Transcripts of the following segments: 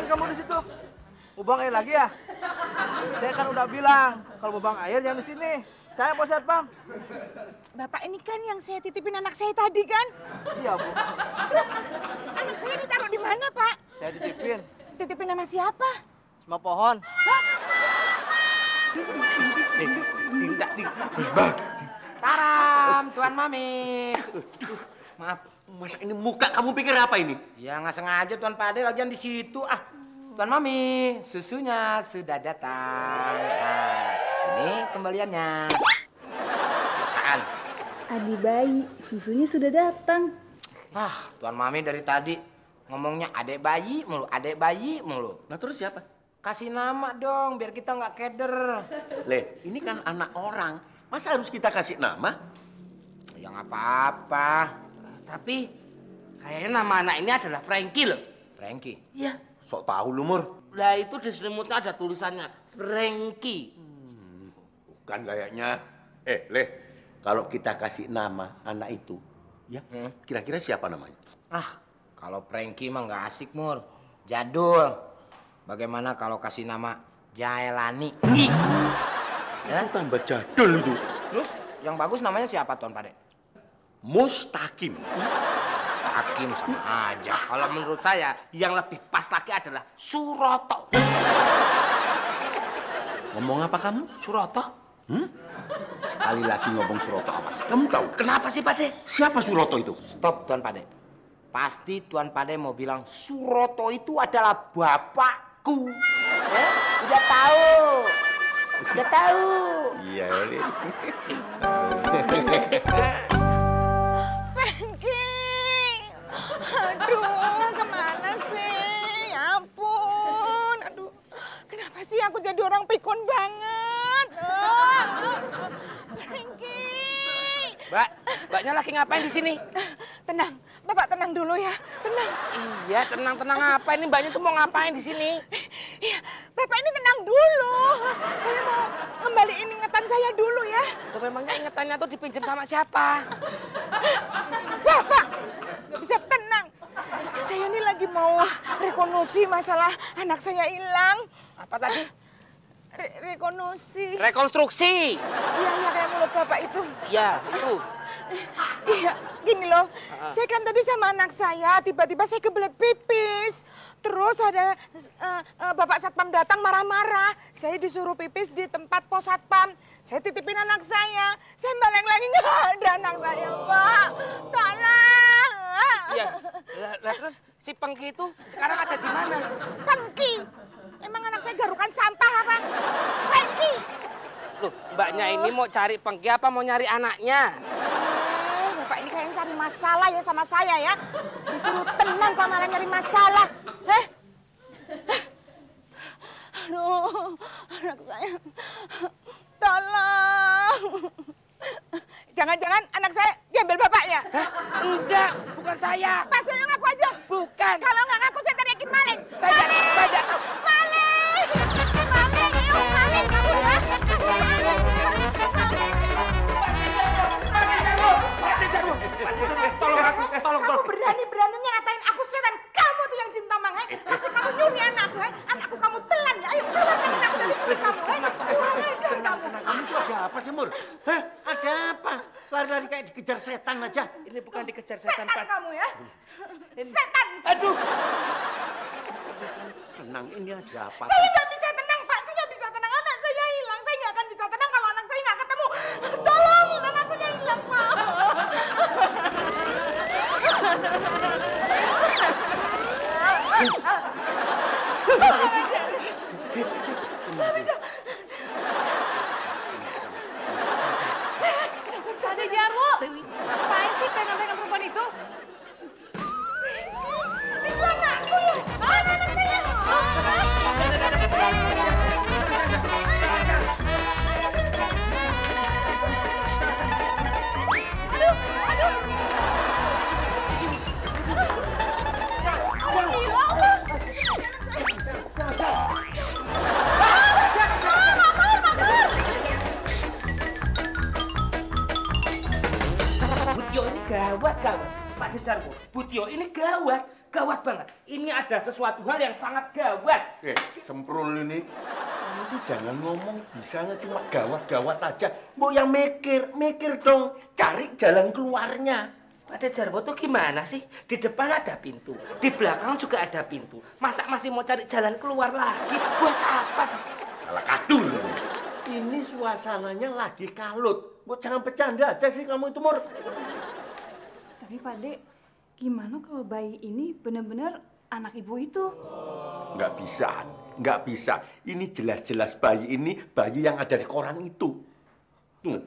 Ngapain kamu di situ? Mau buang air lagi ya? Saya kan udah bilang, kalau mau buang air jangan di sini. Saya Pak Satpam. Bapak ini kan yang saya titipin anak saya tadi kan? Iya, Bu. Terus anak saya ditaruh di mana, Pak? Saya titipin. Titipin sama siapa? Sama pohon. Taram, Tuan Mami. Maaf, masa ini muka kamu pikir apa ini? Ya nggak sengaja Tuan Pade lagian di situ. Tuan Mami, susunya sudah datang. Nah, ini kembaliannya. Biasaan. Adi bayi, susunya sudah datang. Tuan Mami dari tadi ngomongnya adek bayi mulu, adek bayi mulu. Nah terus siapa? Kasih nama dong, biar kita nggak keder. Le, ini kan anak orang. Masa harus kita kasih nama? Ya nggak apa-apa. Tapi kayaknya nama anak ini adalah Frankie loh. Frankie. Iya. Sok tahu lu, Mur. Lah itu di selimutnya ada tulisannya Frankie. Bukan kayaknya. Le, kalau kita kasih nama anak itu, ya kira-kira siapa namanya? Kalau Frankie mah nggak asik, Mur. Jadul. Bagaimana kalau kasih nama Jaelani? Ya? Itu tambah jadul itu. Terus yang bagus namanya siapa, Tuan Pade? Mustaqim. Mustaqim sama aja. Kalau menurut saya yang lebih pas lagi adalah Suroto. Ngomong apa kamu? Suroto? Sekali lagi ngomong Suroto awas. Kamu tahu? Kenapa sih, Pade? Siapa Suroto itu? Stop, Tuan Pade. Pasti Tuan Pade mau bilang Suroto itu adalah bapakku. Udah tahu. Udah tahu. Iya, Le. Frankie! Aduh, kemana sih? Ya ampun. Aduh, kenapa sih aku jadi orang pikun banget? Frankie! Mbaknya lagi ngapain di sini? Tenang, Bapak tenang dulu ya. Tenang. Iya, tenang-tenang apa? Ini mbaknya tuh mau ngapain di sini? Iya, Bapak ini tenang dulu. Saya mau ngembaliin ingatan saya dulu ya. Tuh memangnya ingetannya tuh dipinjam sama siapa? Bapak, nggak bisa tenang. Saya ini lagi mau rekonosi masalah anak saya hilang. Apa tadi? Rekonosi. Rekonstruksi. Iya, kayak mulut Bapak itu. Iya, itu. Iya, gini loh. Saya kan tadi sama anak saya, tiba-tiba saya kebelet pipis. Terus ada Bapak Satpam datang marah-marah. Saya disuruh pipis di tempat pos Satpam. Saya titipin anak saya. Saya balik lagi nggak ada anak saya, Pak. Tolong. Iya. Lah terus si Pengki itu sekarang ada di mana? Pengki? Emang anak saya garukan sampah apa? Pengki? Loh, mbaknya ini mau cari Pengki apa mau nyari anaknya? Bapak ini kayaknya cari masalah ya sama saya ya. Disuruh tenang kok malah nyari masalah. Aduh, anak saya. Tolong. Jangan-jangan anak saya diambil bapaknya. Enggak, bukan saya. Pasti ngaku aja. Bukan. Kalau nggak ngaku saya teriakin maling. Saya Maling! tidak. Maling! Maling! Yuk, maling kamu ya. Maling! Tolong. Kamu berani-beraninya ngatain aku setan. Kamu tuh yang cinta mang, pasti kamu nyuri anakku, anakku kamu telan ya. Ayo keluarkan anakku dari perut kamu, kurang ajar kamu. Kamu tuh siapa sih, Mur? Ada apa? Lari-lari kayak dikejar setan aja. Ini bukan dikejar setan, Pak. Kamu ya. Setan. Aduh. Tenang, ini ada apa? Saya nggak bisa tenang, Pak. Saya nggak bisa tenang. Anak saya hilang. Saya nggak akan bisa tenang kalau anak saya nggak ketemu. Tolongin, anak saya hilang, Pak. Nggak bisa. Ade Jarwo, ngapain sih pegang-pegang perempuan itu? Itu anakku ya. Mana anak saya? Aduh. Gila, Pak. Butio ini gawat. Pak Desarwo, Butio ini gawat. gawat banget. Ini ada sesuatu hal yang sangat gawat. Semprul ini. Kamu tuh jangan ngomong bisanya cuma gawat-gawat aja. Mau yang mikir dong. Cari jalan keluarnya. Pak De Jarwo tuh gimana sih? Di depan ada pintu, di belakang juga ada pintu. Masa masih mau cari jalan keluar lagi? Buat apa? Salah kadur. Ini suasananya lagi kalut. Buat jangan bercanda aja sih kamu itu, Mur. Tapi Pak De, gimana kalau bayi ini benar-benar anak ibu itu? Nggak bisa. Ini jelas-jelas bayi ini bayi yang ada di koran itu. Tuh.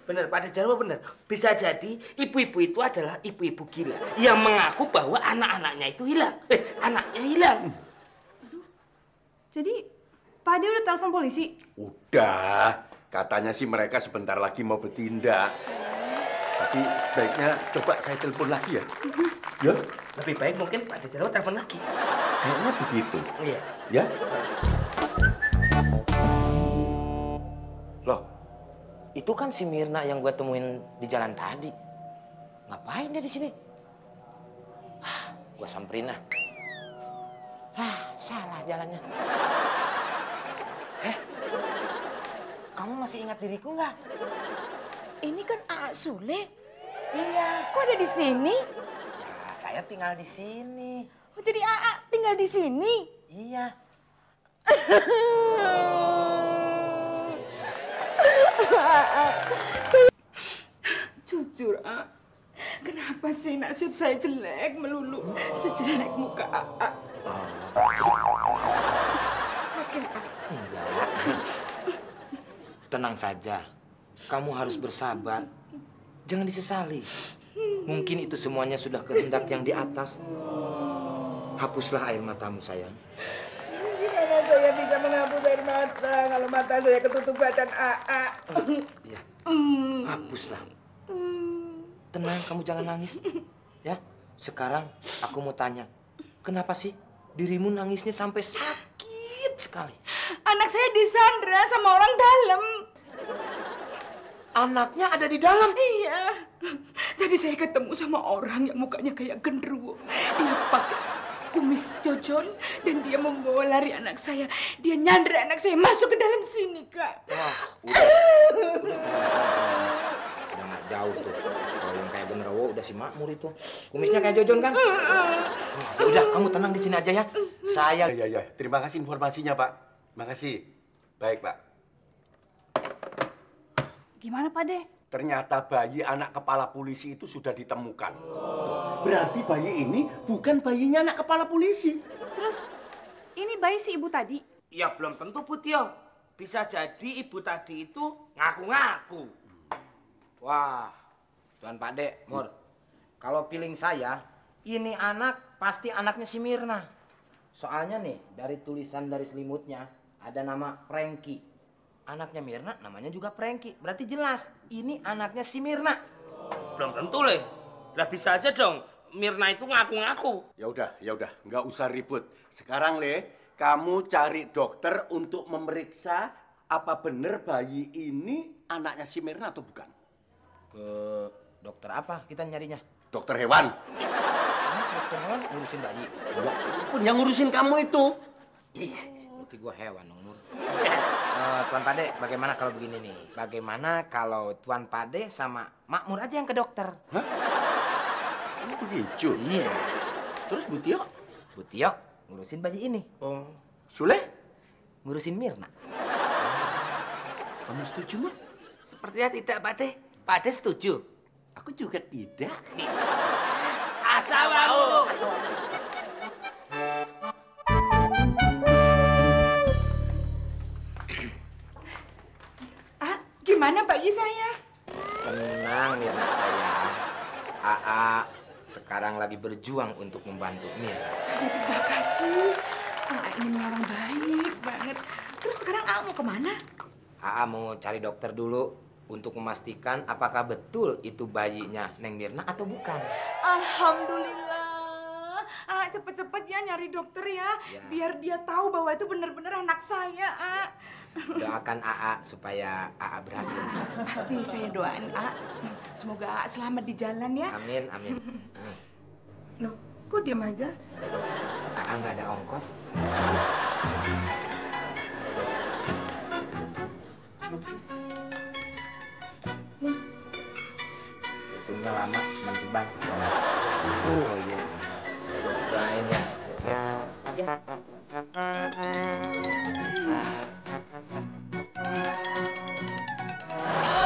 Bener, Pak De Jarwo bener. Bisa jadi ibu-ibu itu adalah ibu-ibu gila yang mengaku bahwa anak-anaknya itu hilang. Anaknya hilang. Aduh, jadi Pak De udah telepon polisi? Udah. Katanya sih mereka sebentar lagi mau bertindak. Tapi sebaiknya coba saya telepon lagi ya. Ya? Lebih baik mungkin Pak De Jarwo telepon lagi. Kayaknya begitu. Iya. Ya? Loh, itu kan si Mirna yang gue temuin di jalan tadi. Ngapain dia di sini? Gue samperin lah. Salah jalannya. Kamu masih ingat diriku nggak? Ini kan Aa Sule. Iya. Kok ada di sini? Ya, saya tinggal di sini. Oh, jadi Aa tinggal di sini? Iya. Jujur, A. Kenapa sih nasib saya jelek melulu sejelek muka A? Enggak. Tenang saja. Kamu harus bersabar. Jangan disesali. Mungkin itu semuanya sudah kehendak yang di atas. Hapuslah air matamu, sayang. Gimana saya bisa menghapus air mata kalau mata saya ketutupan dan A? Iya. Hapuslah. Tenang, kamu jangan nangis. Ya. Sekarang aku mau tanya. Kenapa sih dirimu nangisnya sampai sakit sekali? Anak saya disandra sama orang dalam. Anaknya ada di dalam? Iya. Tadi saya ketemu sama orang yang mukanya kayak genderuwo. Dia pakai kumis jojon dan dia membawa lari anak saya. Dia nyandra anak saya masuk ke dalam sini, Kak. Wah, udah nggak jauh tuh. Kalau yang kayak genderuwo udah si Makmur itu. Kumisnya kayak jojon kan? Ya udah, kamu tenang di sini aja ya. Saya. Ya. Terima kasih informasinya, Pak. Makasih. Baik, Pak. Gimana Pak De? Ternyata bayi anak kepala polisi itu sudah ditemukan. Tuh, berarti bayi ini bukan bayinya anak kepala polisi. Terus, ini bayi si ibu tadi? Ya belum tentu, Putio. Bisa jadi ibu tadi itu ngaku-ngaku. Wah, Tuan Pak De, Mur. Kalau feeling saya, ini anak pasti anaknya si Mirna. Soalnya nih, dari tulisan dari selimutnya ada nama Franky. Anaknya Mirna namanya juga Franky. Berarti jelas, ini anaknya si Mirna. Belum tentu, Le. Lah bisa aja dong, Mirna itu ngaku-ngaku. Ya udah, nggak usah ribut. Sekarang, Le, kamu cari dokter untuk memeriksa apa benar bayi ini anaknya si Mirna atau bukan. Ke dokter apa kita nyarinya? Dokter hewan. Dokter hewan ngurusin bayi. Ya ampun, yang ngurusin kamu itu. Berarti gua hewan dong, Mur. Tuan Pade, bagaimana kalau begini nih? Bagaimana kalau Tuan Pade sama Makmur aja yang ke dokter? Hah? Oh, begitu? Iya. Terus Bu Tio? Bu Tio ngurusin bayi ini. Oh. Sule? Ngurusin Mirna. Kamu setuju, Mak? Sepertinya tidak, Pak De. Pak De setuju. Aku juga tidak. Asal mau. Gimana bayi saya? Tenang Mirna sayang. AA sekarang lagi berjuang untuk membantu Mirna. Terima kasih. Ini orang baik banget. Terus sekarang mau kemana? AA mau cari dokter dulu untuk memastikan apakah betul itu bayinya Neng Mirna atau bukan. Alhamdulillah. Cepet-cepet ya nyari dokter ya. Biar dia tahu bahwa itu benar-benar anak saya, Doakan AA supaya AA berhasil. Pasti saya doain, Semoga selamat di jalan ya. Amin. Loh, kok diam aja. Nggak ada ongkos. Hitungnya lama, menjebak. Oh iya. Doain ya.